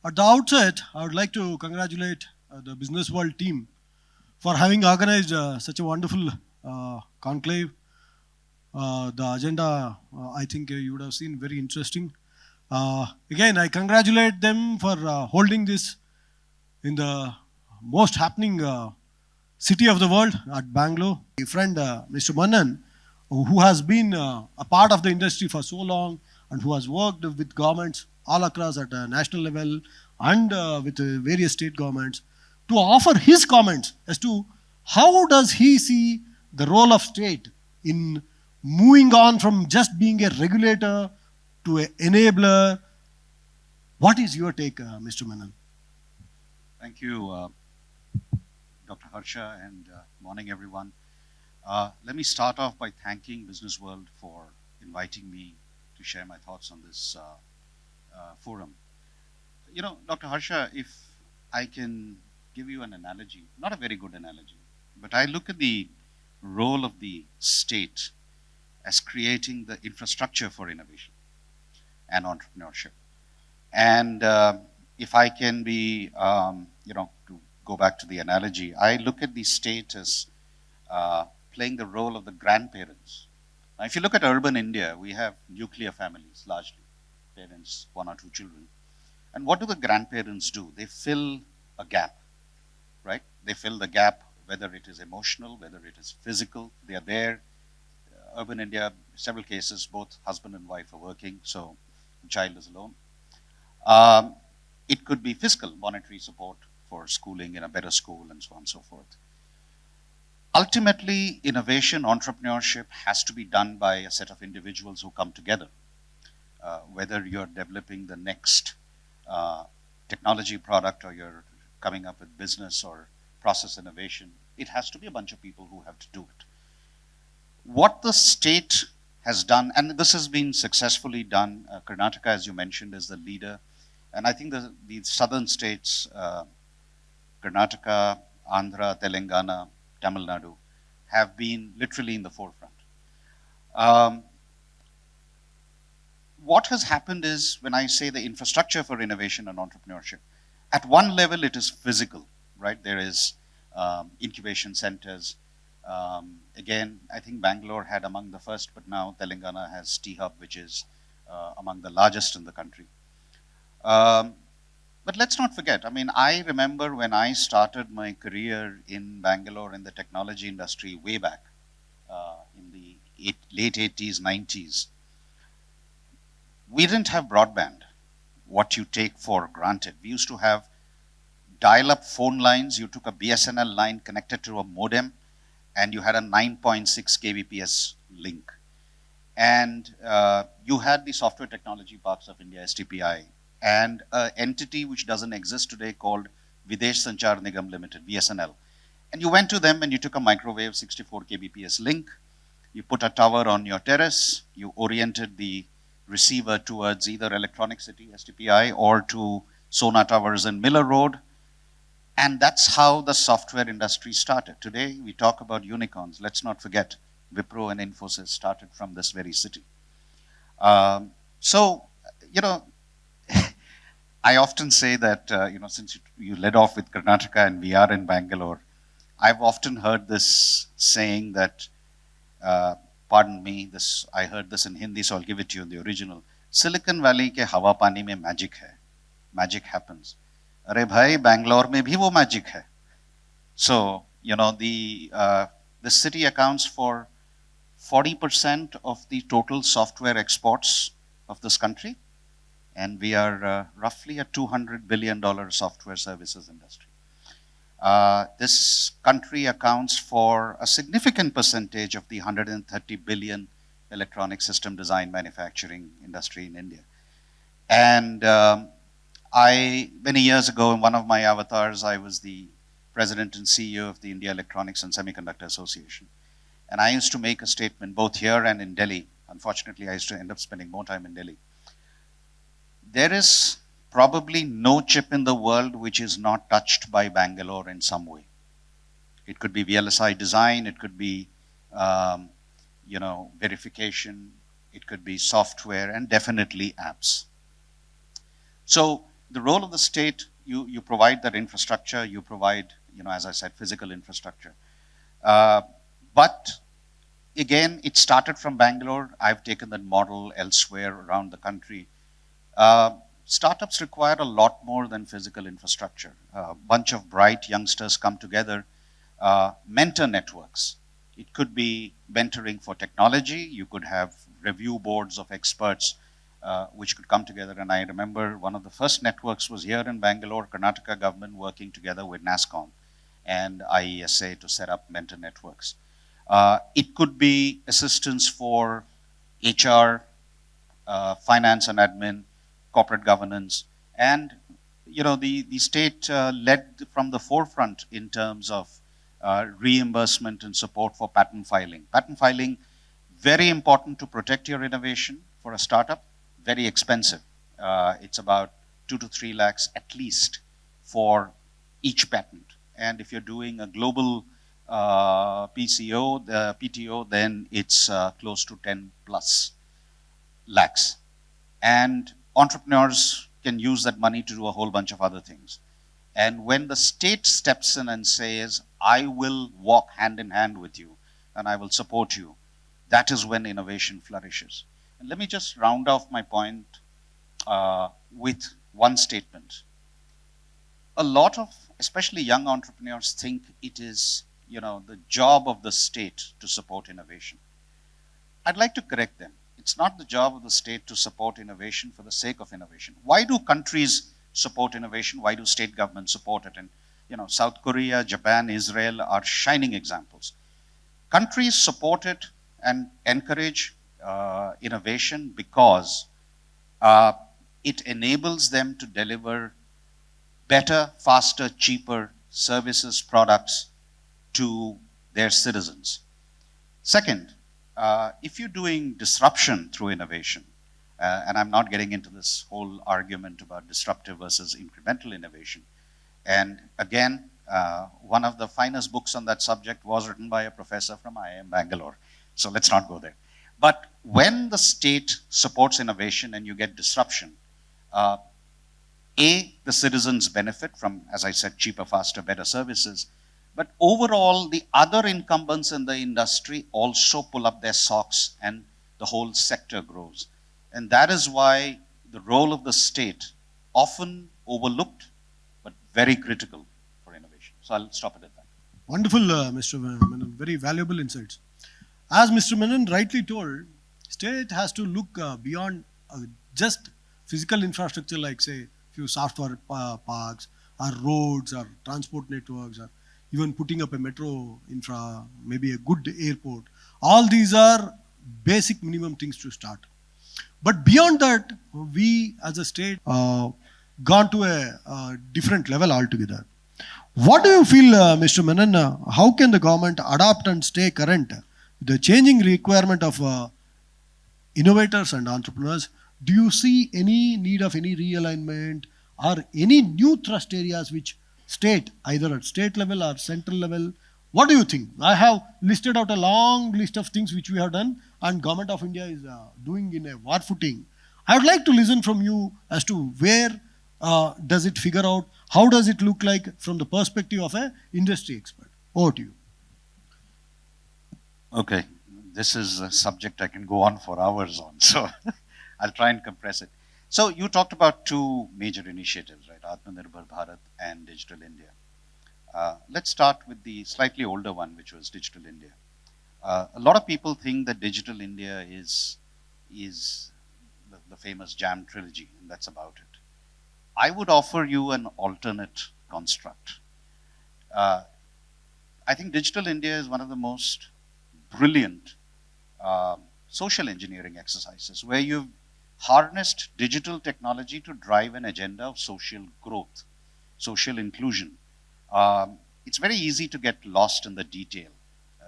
At the outset, I would like to congratulate the Business World team for having organized such a wonderful conclave. The agenda, I think you would have seen, very interesting. Again, I congratulate them for holding this in the most happening city of the world at Bangalore. My friend, Mr. Menon, who has been a part of the industry for so long and who has worked with governments all across at a national level and with various state governments, to offer his comments as to how does he see the role of state in moving on from just being a regulator to an enabler. What is your take, Mr. Menon? Thank you, Dr. Harsha, and morning, everyone. Let me start off by thanking Business World for inviting me to share my thoughts on this forum. You know, Dr. Harsha, if I can give you an analogy, not a very good analogy, but I look at the role of the state as creating the infrastructure for innovation and entrepreneurship. And if I can be, to go back to the analogy, I look at the state as playing the role of the grandparents. Now, if you look at urban India, we have nuclear families largely, parents, 1 or 2 children. And what do the grandparents do? They fill a gap, right? They fill the gap, whether it is emotional, whether it is physical. They are there. Urban India, several cases, both husband and wife are working, so the child is alone. It could be fiscal, monetary support for schooling in a better school and so on and so forth. Ultimately, innovation, entrepreneurship has to be done by a set of individuals who come together. Whether you're developing the next technology product or you're coming up with business or process innovation, it has to be a bunch of people who have to do it. What the state has done, and this has been successfully done, Karnataka, as you mentioned, is the leader. And I think the southern states, Karnataka, Andhra, Telangana, Tamil Nadu, have been literally in the forefront. What has happened is, when I say the infrastructure for innovation and entrepreneurship, at one level it is physical, right? There is incubation centers. Again, I think Bangalore had among the first, but now Telangana has T-Hub, which is among the largest in the country. But let's not forget, I mean, I remember when I started my career in Bangalore in the technology industry way back in the late 80s, 90s. We didn't have broadband, what you take for granted. We used to have dial-up phone lines. You took a BSNL line connected to a modem, and you had a 9.6 kbps link. And you had the Software Technology Parks of India, STPI, and an entity which doesn't exist today called Videsh Sanchar Nigam Limited, VSNL. And you went to them and you took a microwave 64 kbps link, you put a tower on your terrace, you oriented the receiver towards either Electronic City, STPI, or to Sona Towers in Miller Road. And that's how the software industry started. Today, we talk about unicorns. Let's not forget, Wipro and Infosys started from this very city. So, you know, I often say that, since you led off with Karnataka and we are in Bangalore, I've often heard this saying that, pardon me, I heard this in Hindi, so I'll give it to you in the original. Silicon Valley ke hawa pani mein magic hai. Magic happens. Arey bhai, Bangalore mein bhi wo magic hai. So, the city accounts for 40% of the total software exports of this country. And we are roughly a $200 billion software services industry. This country accounts for a significant percentage of the 130 billion electronic system design manufacturing industry in India. And many years ago, in one of my avatars, I was the president and CEO of the India Electronics and Semiconductor Association. And I used to make a statement both here and in Delhi. Unfortunately, I used to end up spending more time in Delhi. There is probably no chip in the world which is not touched by Bangalore in some way. It could be VLSI design, it could be verification, it could be software, and definitely apps. So the role of the state, you provide that infrastructure, you provide, as I said, physical infrastructure. But again, it started from Bangalore. I've taken that model elsewhere around the country. Startups require a lot more than physical infrastructure. A bunch of bright youngsters come together, mentor networks. It could be mentoring for technology. You could have review boards of experts which could come together. And I remember one of the first networks was here in Bangalore, Karnataka government working together with NASSCOM and IESA to set up mentor networks. It could be assistance for HR, finance and admin, corporate governance, and the state led from the forefront in terms of reimbursement and support for patent filing. Patent filing, very important to protect your innovation for a startup, very expensive. It's about 2 to 3 lakhs at least for each patent. And if you're doing a global PTO, then it's close to 10 plus lakhs. And entrepreneurs can use that money to do a whole bunch of other things. And when the state steps in and says, I will walk hand in hand with you and I will support you, that is when innovation flourishes. And let me just round off my point with one statement. A lot of, especially young entrepreneurs, think it is, the job of the state to support innovation. I'd like to correct them. It's not the job of the state to support innovation for the sake of innovation. Why do countries support innovation? Why do state governments support it? And South Korea, Japan, Israel are shining examples. Countries support it and encourage innovation because it enables them to deliver better, faster, cheaper services, products to their citizens. Second, if you're doing disruption through innovation, and I'm not getting into this whole argument about disruptive versus incremental innovation, and again, one of the finest books on that subject was written by a professor from IIM Bangalore, so let's not go there. But when the state supports innovation and you get disruption, the citizens benefit from, as I said, cheaper, faster, better services. But overall, the other incumbents in the industry also pull up their socks and the whole sector grows. And that is why the role of the state, often overlooked, but very critical for innovation. So I'll stop it at that. Wonderful, Mr. Menon. Very valuable insights. As Mr. Menon rightly told, state has to look beyond just physical infrastructure like, say, few software parks, or roads, or transport networks, or even putting up a metro infra, maybe a good airport. All these are basic minimum things to start. But beyond that, we as a state gone to a different level altogether. What do you feel, Mr. Menon, how can the government adapt and stay current with the changing requirement of innovators and entrepreneurs? Do you see any need of any realignment or any new thrust areas which state, either at state level or central level? What do you think? I have listed out a long list of things which we have done and Government of India is doing in a war footing. I would like to listen from you as to where does it figure out, how does it look like from the perspective of an industry expert. Over to you. Okay, this is a subject I can go on for hours on, so I'll try and compress it. So you talked about two major initiatives, right? Atmanirbhar Bharat and Digital India. Let's start with the slightly older one, which was Digital India. A lot of people think that Digital India is the famous JAM trilogy, and that's about it. I would offer you an alternate construct. I think Digital India is one of the most brilliant social engineering exercises where you've harnessed digital technology to drive an agenda of social growth, social inclusion. It's very easy to get lost in the detail.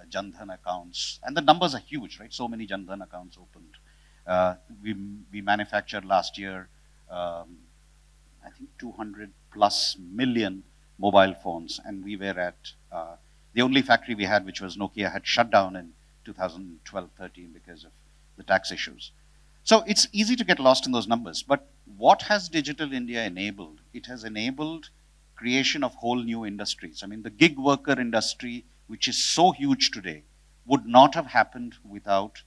Jan Dhan accounts, and the numbers are huge, right? So many Jan Dhan accounts opened. We manufactured last year, I think 200 plus million mobile phones, and we were at the only factory we had, which was Nokia, had shut down in 2012-13 because of the tax issues. So it's easy to get lost in those numbers, but what has Digital India enabled? It has enabled creation of whole new industries. I mean, the gig worker industry, which is so huge today, would not have happened without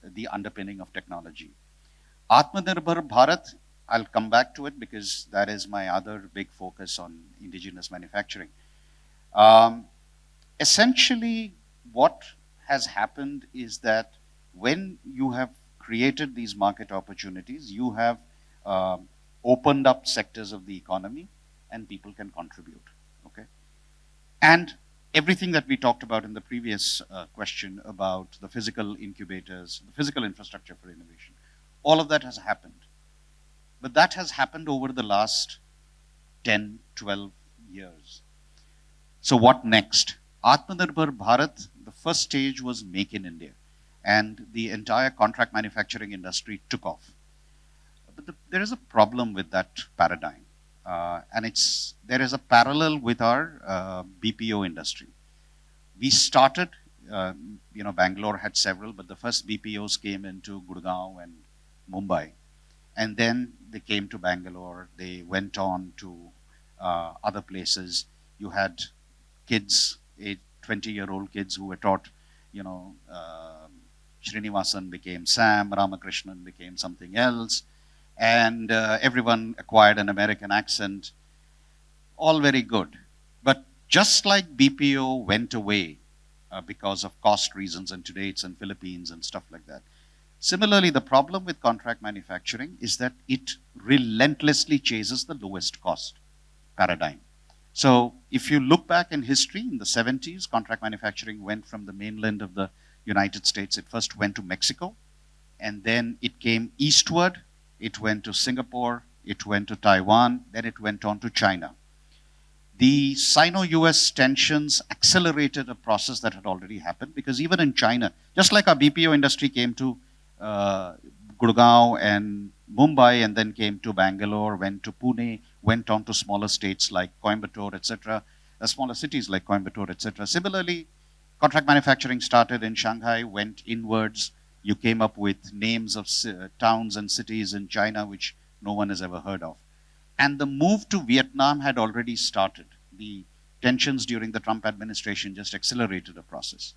the underpinning of technology. Atmanirbhar Bharat, I'll come back to it because that is my other big focus on indigenous manufacturing. Um, Essentially, what has happened is that when you have created these market opportunities, you have opened up sectors of the economy and people can contribute. Okay, and everything that we talked about in the previous question about the physical incubators, the physical infrastructure for innovation, all of that has happened. But that has happened over the last 10, 12 years. So what next? Atmanirbhar Bharat, the first stage was Make in India, and the entire contract manufacturing industry took off. But there is a problem with that paradigm, and there is a parallel with our BPO industry. We started, Bangalore had several, but the first BPOs came into Gurgaon and Mumbai, and then they came to Bangalore. They went on to other places. You had kids, 20-year-old kids who were taught, Srinivasan became Sam, Ramakrishnan became something else, and everyone acquired an American accent. All very good. But just like BPO went away because of cost reasons, and today it's in Philippines and stuff like that. Similarly, the problem with contract manufacturing is that it relentlessly chases the lowest cost paradigm. So if you look back in history, in the 70s, contract manufacturing went from the mainland of the United States. It first went to Mexico, and then it came eastward. It went to Singapore, it went to Taiwan, then it went on to China. The Sino-US tensions accelerated a process that had already happened, because even in China, just like our BPO industry came to Gurgaon and Mumbai, and then came to Bangalore, went to Pune, went on to smaller states like Coimbatore, etc., smaller cities like Coimbatore, etc. Similarly, contract manufacturing started in Shanghai, went inwards. You came up with names of towns and cities in China which no one has ever heard of. And the move to Vietnam had already started. The tensions during the Trump administration just accelerated the process.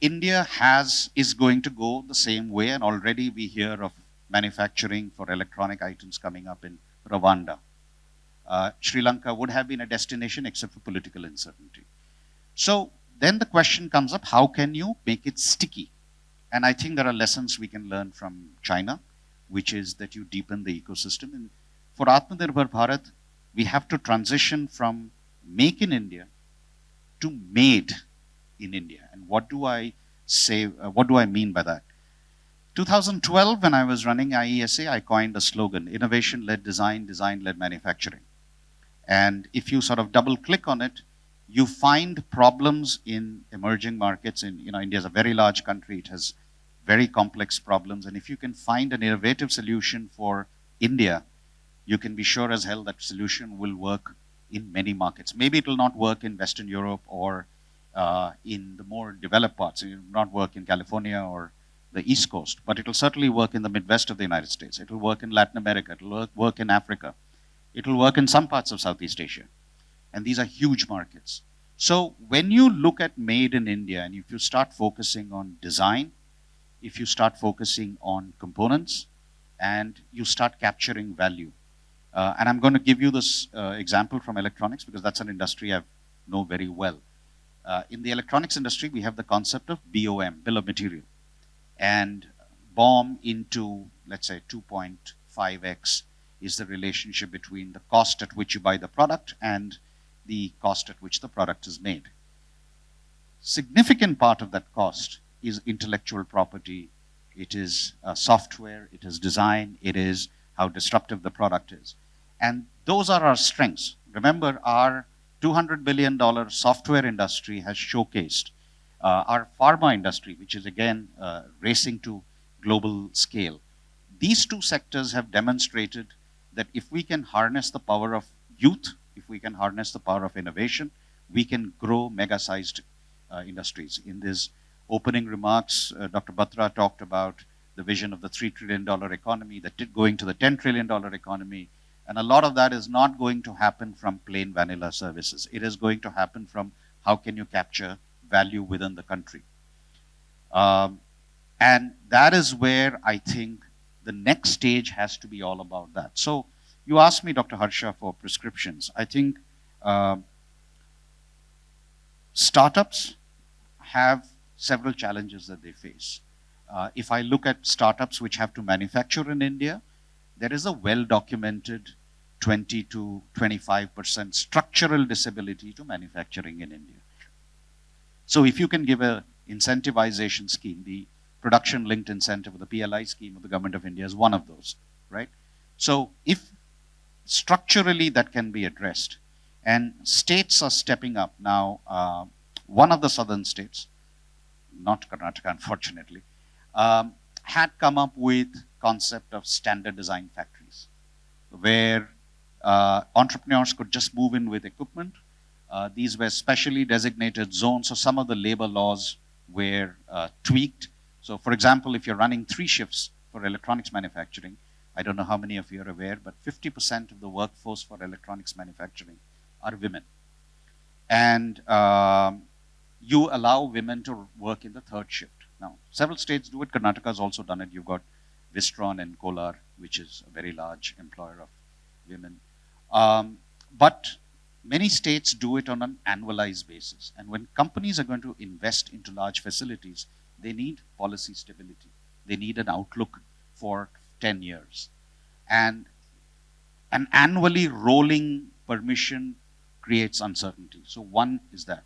India is going to go the same way, and already we hear of manufacturing for electronic items coming up in Rwanda. Sri Lanka would have been a destination except for political uncertainty. So then the question comes up, how can you make it sticky? And I think there are lessons we can learn from China, which is that you deepen the ecosystem. And for Atmanirbhar Bharat, we have to transition from make in India to made in India. And what do I say, what do I mean by that? 2012, when I was running IESA, I coined a slogan, innovation-led design, design-led manufacturing. And if you sort of double click on it, you find problems in emerging markets. India is a very large country. It has very complex problems. And if you can find an innovative solution for India, you can be sure as hell that solution will work in many markets. Maybe it will not work in Western Europe or in the more developed parts. It will not work in California or the East Coast, but it will certainly work in the Midwest of the United States. It will work in Latin America. It will work in Africa. It will work in some parts of Southeast Asia. And these are huge markets. So when you look at made in India, and if you start focusing on design, if you start focusing on components, and you start capturing value. And I'm going to give you this example from electronics, because that's an industry I know very well. In the electronics industry, we have the concept of BOM, bill of material. And BOM into, let's say, 2.5x is the relationship between the cost at which you buy the product and the cost at which the product is made. Significant part of that cost is intellectual property. It is software, it is design, it is how disruptive the product is. And those are our strengths. Remember, our $200 billion software industry has showcased our pharma industry, which is again racing to global scale. These two sectors have demonstrated that if we can harness the power of youth, if we can harness the power of innovation, we can grow mega-sized industries. In these opening remarks, Dr. Batra talked about the vision of the $3 trillion economy, going to the $10 trillion economy. And a lot of that is not going to happen from plain vanilla services. It is going to happen from how can you capture value within the country. And that is where I think the next stage has to be all about that. So you asked me, Dr. Harsha, for prescriptions. I think startups have several challenges that they face. If I look at startups which have to manufacture in India, there is a well-documented 20 to 25% structural disability to manufacturing in India. So if you can give a incentivization scheme, the production linked incentive, the PLI scheme of the Government of India is one of those, right? So if structurally that can be addressed, and states are stepping up now, one of the southern states, not Karnataka unfortunately, had come up with concept of standard design factories, where entrepreneurs could just move in with equipment. These were specially designated zones, so some of the labor laws were tweaked. So for example, if you're running 3 shifts for electronics manufacturing, I don't know how many of you are aware, but 50% of the workforce for electronics manufacturing are women. And you allow women to work in the 3rd shift. Now, several states do it. Karnataka has also done it. You've got Vistron and Kolar, which is a very large employer of women. But many states do it on an annualized basis. And when companies are going to invest into large facilities, they need policy stability. They need an outlook for 10 years. And an annually rolling permission creates uncertainty. So one is that.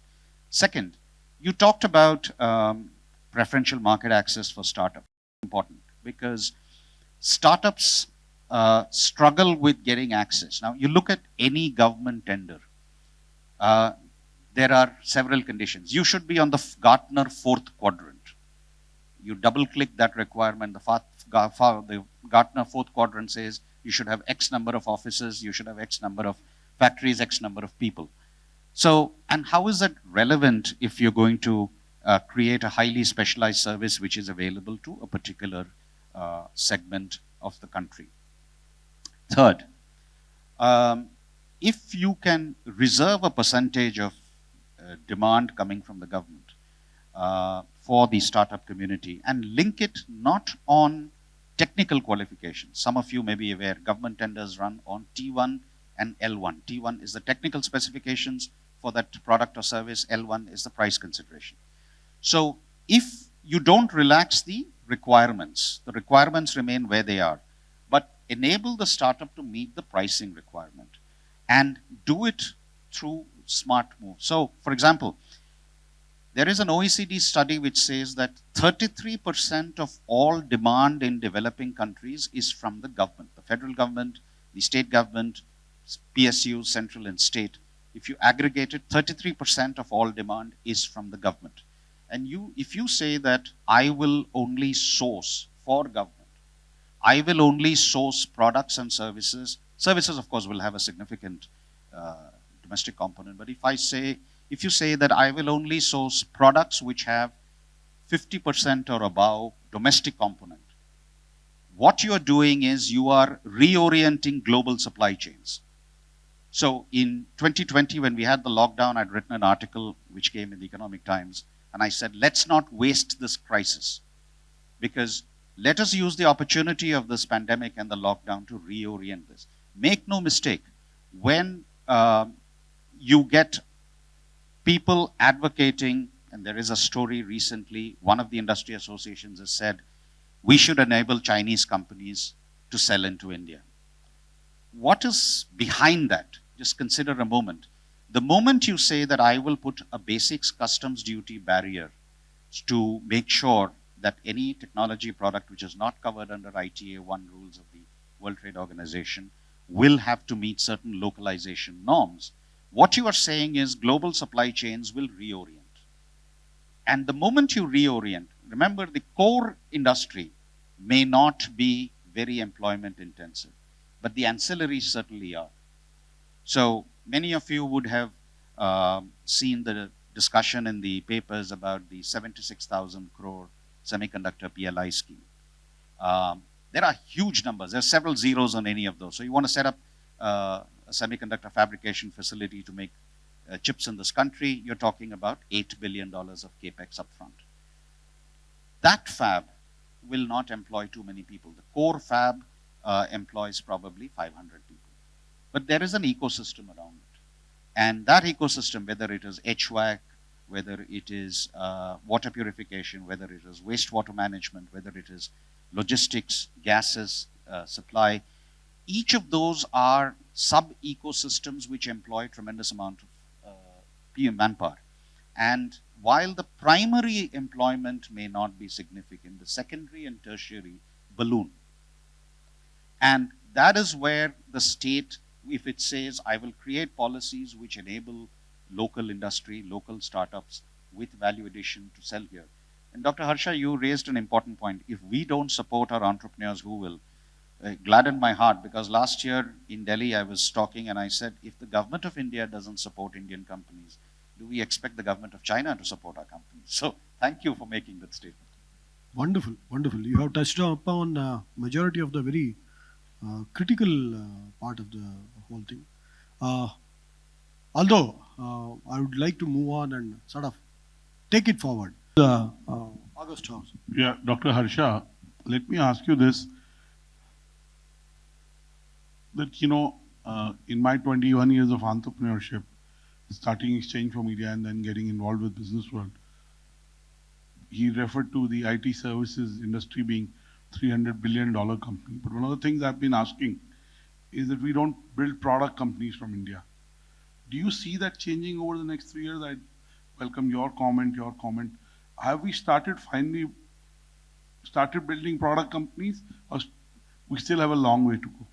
Second, you talked about preferential market access for startups. Important, because startups struggle with getting access. Now, you look at any government tender, there are several conditions. You should be on the Gartner 4th quadrant. You double click that requirement, the Gartner 4th quadrant says you should have X number of offices, you should have X number of factories, X number of people. So, and how is that relevant if you're going to create a highly specialized service which is available to a particular segment of the country? Third, if you can reserve a percentage of demand coming from the government for the startup community and link it not on technical qualifications. Some of you may be aware, government tenders run on T1 and L1. T1 is the technical specifications for that product or service, L1 is the price consideration. So if you don't relax the requirements remain where they are, but enable the startup to meet the pricing requirement and do it through smart moves. So for example, there is an OECD study which says that 33% of all demand in developing countries is from the government, the federal government, the state government, PSU, central and state. If you aggregate it, 33% of all demand is from the government. And if you say that I will only source for government, I will only source products and services, services of course will have a significant domestic component, but if you say that I will only source products which have 50% or above domestic component, what you are doing is you are reorienting global supply chains. So in 2020, when we had the lockdown, I'd written an article which came in the Economic Times, and I said, let's not waste this crisis, because let us use the opportunity of this pandemic and the lockdown to reorient this. Make no mistake, when you get people advocating, and there is a story recently, one of the industry associations has said, we should enable Chinese companies to sell into India. What is behind that? Just consider a moment. The moment you say that I will put a basics customs duty barrier to make sure that any technology product which is not covered under ITA 1 rules of the World Trade Organization will have to meet certain localization norms, what you are saying is global supply chains will reorient. And the moment you reorient, remember the core industry may not be very employment intensive, but the ancillaries certainly are. So many of you would have seen the discussion in the papers about the 76,000 crore semiconductor PLI scheme. There are huge numbers. There are several zeros on any of those. So you want to set up a semiconductor fabrication facility to make chips in this country, you're talking about $8 billion of capex upfront. That fab will not employ too many people. The core fab employs probably 500 people. But there is an ecosystem around it. And that ecosystem, whether it is HVAC, whether it is water purification, whether it is wastewater management, whether it is logistics, gases, supply, each of those are sub-ecosystems which employ tremendous amount of manpower. And while the primary employment may not be significant, the secondary and tertiary balloon. And that is where the state, if it says, I will create policies which enable local industry, local startups with value addition to sell here. And Dr. Harsha, you raised an important point. If we don't support our entrepreneurs, who will? Gladdened my heart, because last year in Delhi I was talking and I said, if the government of India doesn't support Indian companies, do we expect the government of China to support our companies? So thank you for making that statement. Wonderful, wonderful. You have touched upon majority of the very critical part of the whole thing. Although I would like to move on and sort of take it forward. August House. Yeah, Dr. Harsha, let me ask you this. That, in my 21 years of entrepreneurship, starting Exchange for Media and then getting involved with Businessworld, he referred to the IT services industry being $300 billion company. But one of the things I've been asking is that we don't build product companies from India. Do you see that changing over the next 3 years? I welcome your comment. Have we finally started building product companies, or we still have a long way to go?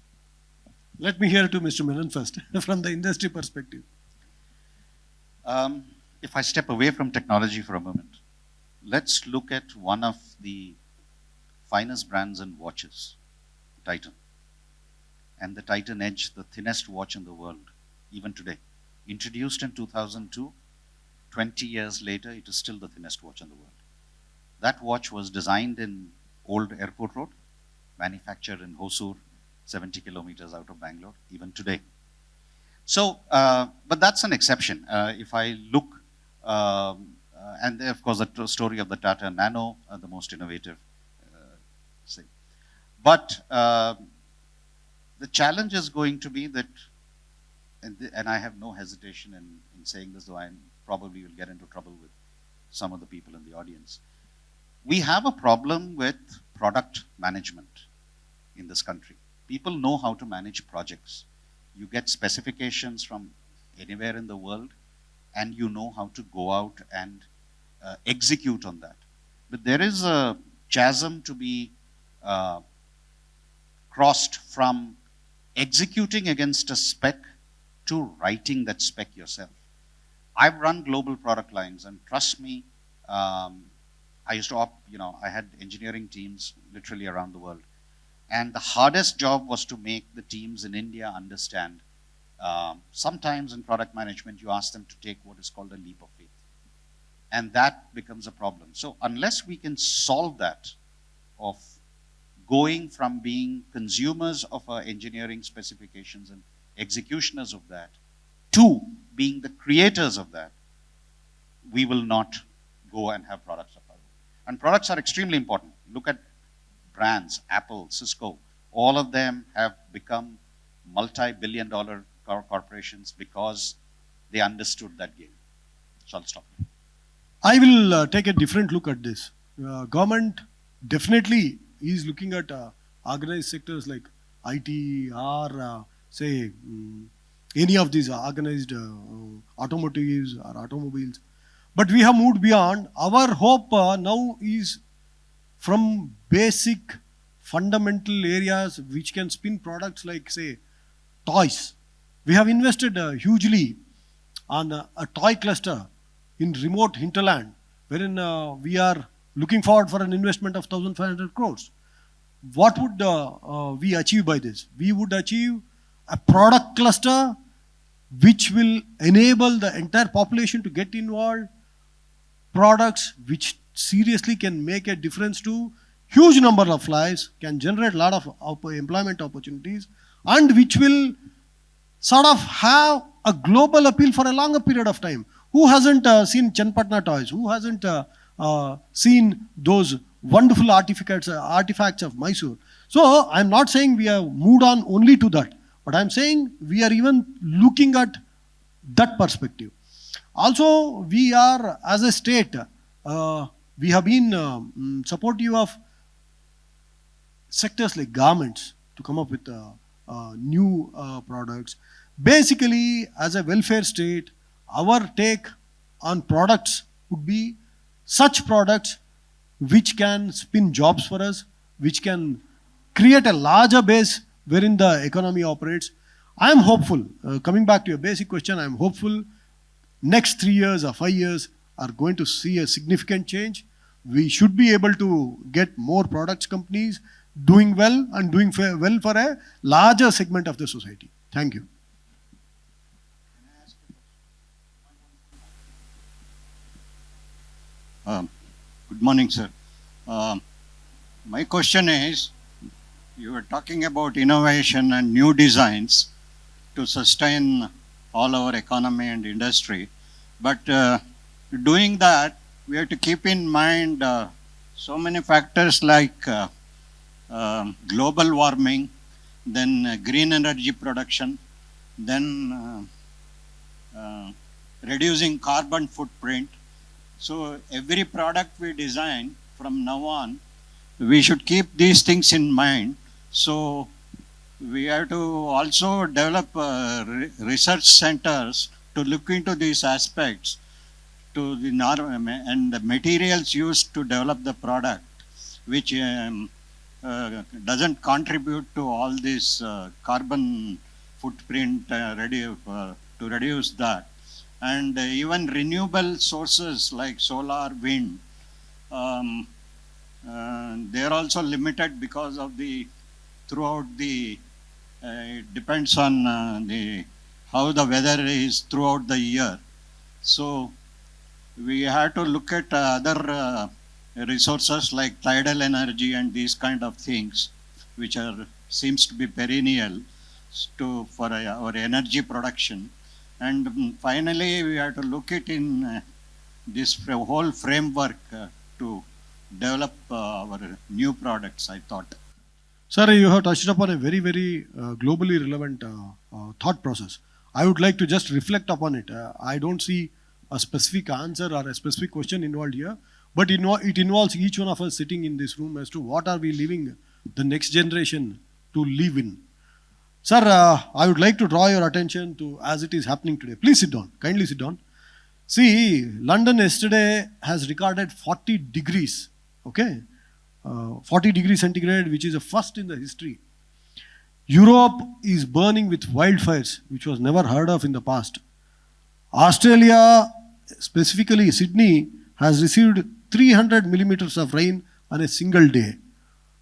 Let me hear to Mr. Menon first, from the industry perspective. If I step away from technology for a moment, let's look at one of the finest brands in watches, Titan. And the Titan Edge, the thinnest watch in the world, even today. Introduced in 2002, 20 years later, it is still the thinnest watch in the world. That watch was designed in Old Airport Road, manufactured in Hosur, 70 kilometers out of Bangalore, even today. So, but that's an exception. If I look, and of course the story of the Tata Nano, the most innovative, say. But the challenge is going to be that, and I have no hesitation in saying this, though I probably will get into trouble with some of the people in the audience. We have a problem with product management in this country. People know how to manage projects. You get specifications from anywhere in the world, and you know how to go out and execute on that. But there is a chasm to be crossed from executing against a spec to writing that spec yourself. I've run global product lines, and trust me, I used to, I had engineering teams literally around the world. And the hardest job was to make the teams in India understand. Sometimes in product management, you ask them to take what is called a leap of faith. And that becomes a problem. So unless we can solve that, of going from being consumers of our engineering specifications and executioners of that, to being the creators of that, we will not go and have products of our own. And products are extremely important. Look at brands, Apple, Cisco, all of them have become multi-billion-dollar corporations because they understood that game. So I'll stop here. I will take a different look at this. Government definitely is looking at organized sectors like IT or say any of these organized automotives or automobiles. But we have moved beyond. Our hope now is from basic fundamental areas which can spin products like, say, toys. We have invested hugely on a toy cluster in remote hinterland, wherein we are looking forward for an investment of 1,500 crores. What would we achieve by this? We would achieve a product cluster which will enable the entire population to get involved, products which seriously can make a difference to huge number of lives, can generate a lot of employment opportunities, and which will sort of have a global appeal for a longer period of time. Who hasn't seen Chenpatna toys? Who hasn't seen those wonderful artifacts of Mysore? So I'm not saying we have moved on only to that, but I'm saying we are even looking at that perspective. Also, we are, as a state, we have been supportive of sectors like garments to come up with new products. Basically, as a welfare state, our take on products would be such products which can spin jobs for us, which can create a larger base wherein the economy operates. I am hopeful, coming back to your basic question, I am hopeful next 3 years or 5 years are going to see a significant change. We should be able to get more products companies doing well and doing well for a larger segment of the society. Thank you. Good morning, sir. My question is, you were talking about innovation and new designs to sustain all our economy and industry. But doing that, we have to keep in mind so many factors like global warming, then green energy production, then reducing carbon footprint. So every product we design from now on, we should keep these things in mind. So we have to also develop research centers to look into these aspects to the and the materials used to develop the product, which doesn't contribute to all this carbon footprint to reduce that. And even renewable sources like solar, wind, they're also limited because of the throughout the it depends on how the weather is throughout the year. So we have to look at other resources like tidal energy and these kind of things, which are seems to be perennial for our energy production. And finally, we have to look at in this whole framework to develop our new products, I thought. Sir, you have touched upon a very, very globally relevant thought process. I would like to just reflect upon it. I don't see a specific answer or a specific question involved here, but it involves each one of us sitting in this room as to what are we leaving the next generation to live in. Sir, I would like to draw your attention to as it is happening today. Please sit down. Kindly sit down. See, London yesterday has recorded 40 degrees. Okay, 40 degrees centigrade, which is a first in the history. Europe is burning with wildfires, which was never heard of in the past. Australia, specifically Sydney, has received 300 millimeters of rain on a single day,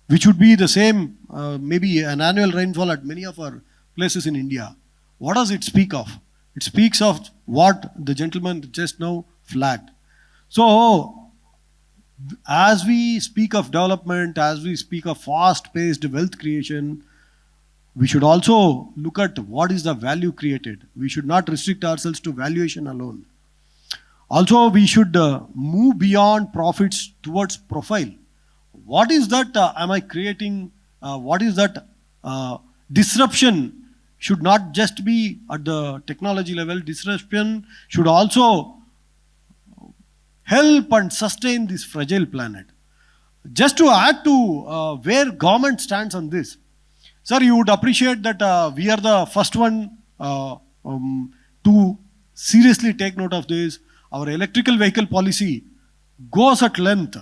which would be the same, maybe an annual rainfall at many of our places in India. What does it speak of? It speaks of what the gentleman just now flagged. So, as we speak of development, as we speak of fast-paced wealth creation, we should also look at what is the value created. We should not restrict ourselves to valuation alone. Also, we should move beyond profits towards profile. What is that am I creating? What is that disruption should not just be at the technology level. Disruption should also help and sustain this fragile planet. Just to add to where government stands on this, sir, you would appreciate that we are the first one to seriously take note of this. Our electrical vehicle policy goes at length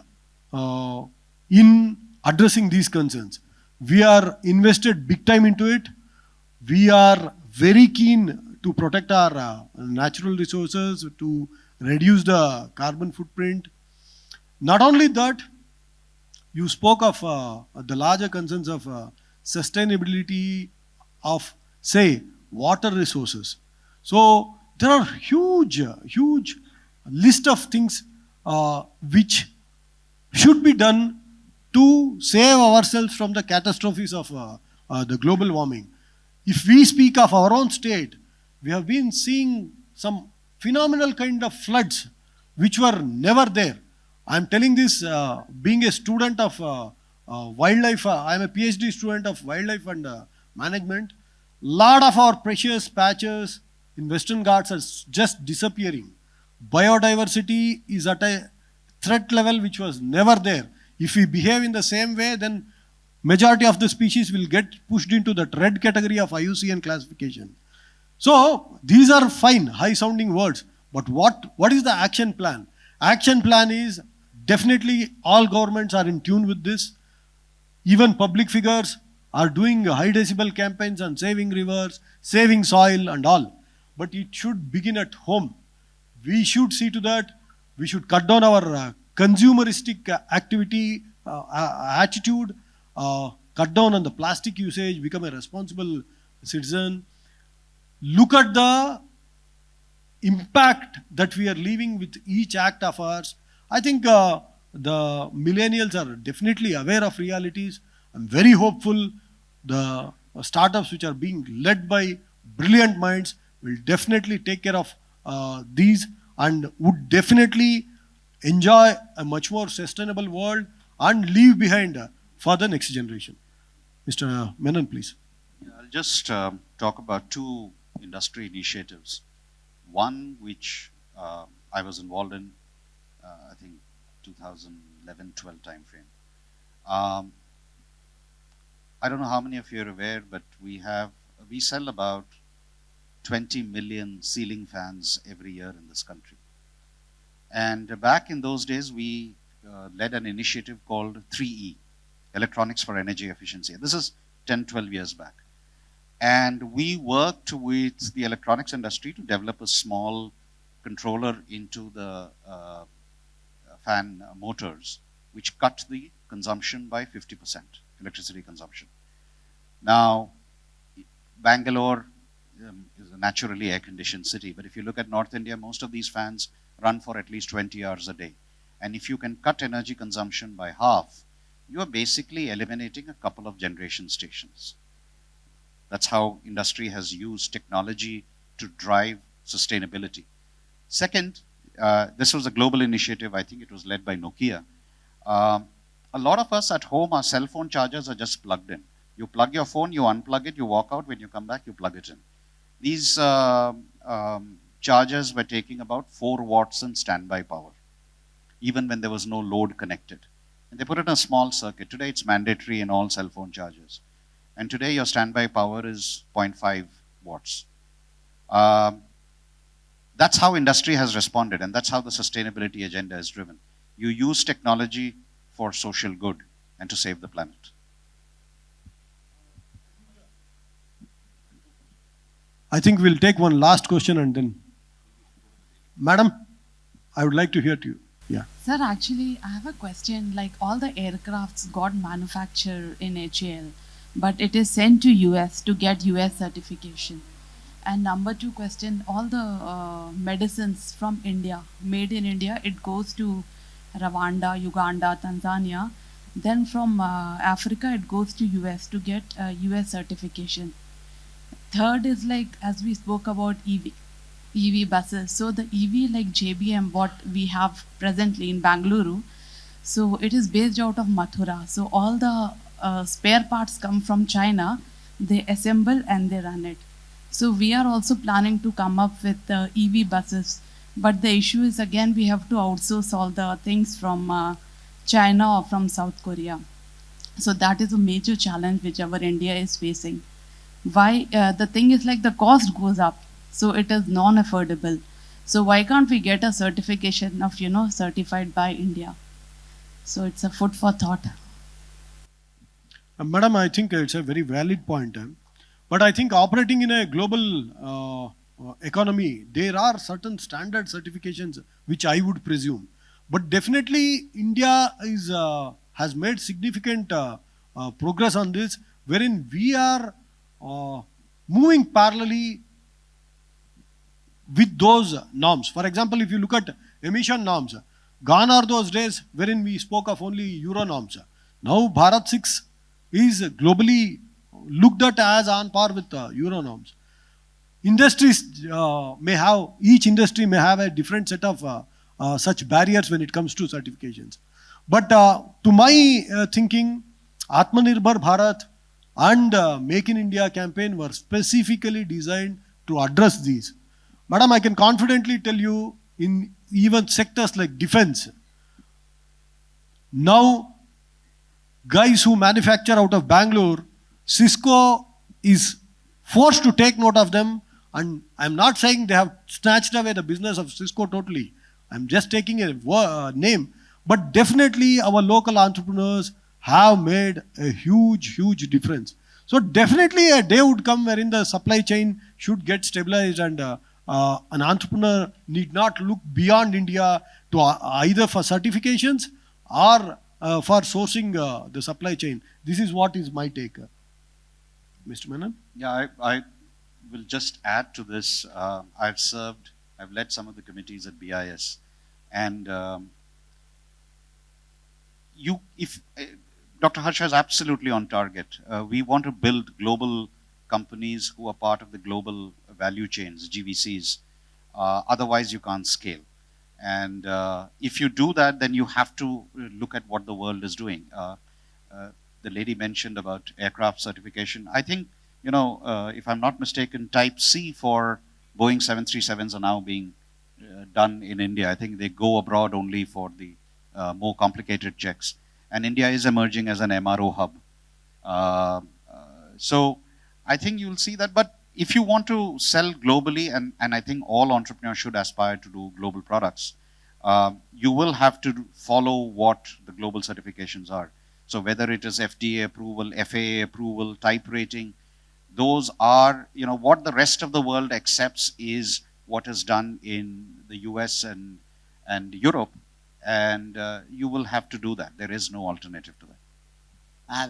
in addressing these concerns. We are invested big time into it. We are very keen to protect our natural resources, to reduce the carbon footprint. Not only that, you spoke of the larger concerns of sustainability of, say, water resources. So there are huge list of things which should be done to save ourselves from the catastrophes of the global warming. If we speak of our own state, we have been seeing some phenomenal kind of floods which were never there. I am telling this being a student of wildlife. I am a PhD student of wildlife and management. Lot of our precious patches in Western Ghats are just disappearing. Biodiversity is at a threat level which was never there. If we behave in the same way, then majority of the species will get pushed into that red category of IUCN classification. So these are fine, high sounding words, but what is the action plan? Action plan is definitely all governments are in tune with this. Even public figures are doing high decibel campaigns on saving rivers, saving soil and all. But it should begin at home. We should see to that. We should cut down our consumeristic activity, attitude, cut down on the plastic usage, become a responsible citizen. Look at the impact that we are leaving with each act of ours. I think the millennials are definitely aware of realities. I'm very hopeful the startups which are being led by brilliant minds will definitely take care of these and would definitely enjoy a much more sustainable world and leave behind for the next generation. Mr. Menon, please. Yeah, I'll just talk about two industry initiatives. One which I was involved in, I think 2011-12 timeframe. I don't know how many of you are aware, but we sell about 20 million ceiling fans every year in this country. And back in those days, we led an initiative called 3E, Electronics for Energy Efficiency. This is 10, 12 years back. And we worked with the electronics industry to develop a small controller into the fan motors, which cut the consumption by 50%, electricity consumption. Now, Bangalore is a naturally air-conditioned city, but if you look at North India, most of these fans run for at least 20 hours a day. And if you can cut energy consumption by half, you are basically eliminating a couple of generation stations. That's how industry has used technology to drive sustainability. Second, this was a global initiative. I think it was led by Nokia. A lot of us at home, our cell phone chargers are just plugged in. You plug your phone, you unplug it, you walk out. When you come back, you plug it in. These chargers were taking about 4 watts in standby power, even when there was no load connected. And they put it in a small circuit. Today, it's mandatory in all cell phone chargers. And today, your standby power is 0.5 watts. That's how industry has responded, and that's how the sustainability agenda is driven. You use technology for social good and to save the planet. I think we'll take one last question and then. Madam, I would like to hear to you. Yeah. Sir, actually, I have a question. Like all the aircrafts got manufactured in HAL, but it is sent to US to get US certification. And number 2 question, all the medicines from India, made in India, it goes to Rwanda, Uganda, Tanzania. Then from Africa, it goes to US to get US certification. Third is like, as we spoke about EV buses. So the EV like JBM, what we have presently in Bangalore, so it is based out of Mathura. So all the spare parts come from China, they assemble and they run it. So we are also planning to come up with EV buses. But the issue is again, we have to outsource all the things from China or from South Korea. So that is a major challenge which our India is facing. Why? The thing is like the cost goes up. So it is non-affordable. So why can't we get a certification of, certified by India? So it's a food for thought. Madam, I think it's a very valid point. But I think operating in a global economy, there are certain standard certifications which I would presume. But definitely India has made significant progress on this, wherein we are moving parallelly with those norms. For example, if you look at emission norms, gone are those days wherein we spoke of only Euro norms. Now Bharat 6 is globally looked at as on par with Euro norms. Industries each industry may have a different set of such barriers when it comes to certifications. But to my thinking, Atmanirbhar Bharat and Make in India campaign were specifically designed to address these. Madam, I can confidently tell you, in even sectors like defense, now guys who manufacture out of Bangalore, Cisco is forced to take note of them. And I'm not saying they have snatched away the business of Cisco totally. I'm just taking a name. But definitely our local entrepreneurs have made a huge, huge difference. So definitely a day would come wherein the supply chain should get stabilized, and an entrepreneur need not look beyond India to either for certifications or for sourcing the supply chain. This is what is my take. Mr. Menon? Yeah, I will just add to this. I've led some of the committees at BIS, and Dr. Harsha is absolutely on target. We want to build global companies who are part of the global value chains, GVCs. Otherwise, you can't scale. And if you do that, then you have to look at what the world is doing. The lady mentioned about aircraft certification. I think, if I'm not mistaken, Type C for Boeing 737s are now being done in India. I think they go abroad only for the more complicated checks. And India is emerging as an MRO hub. So I think you'll see that. But if you want to sell globally, and I think all entrepreneurs should aspire to do global products, you will have to follow what the global certifications are. So whether it is FDA approval, FAA approval, type rating, those are, what the rest of the world accepts is what is done in the US and Europe. And you will have to do that. There is no alternative to that.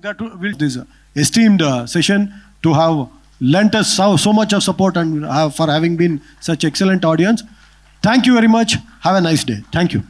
That will this esteemed session to have lent us so much of support and for having been such excellent audience. Thank you very much. Have a nice day. Thank you.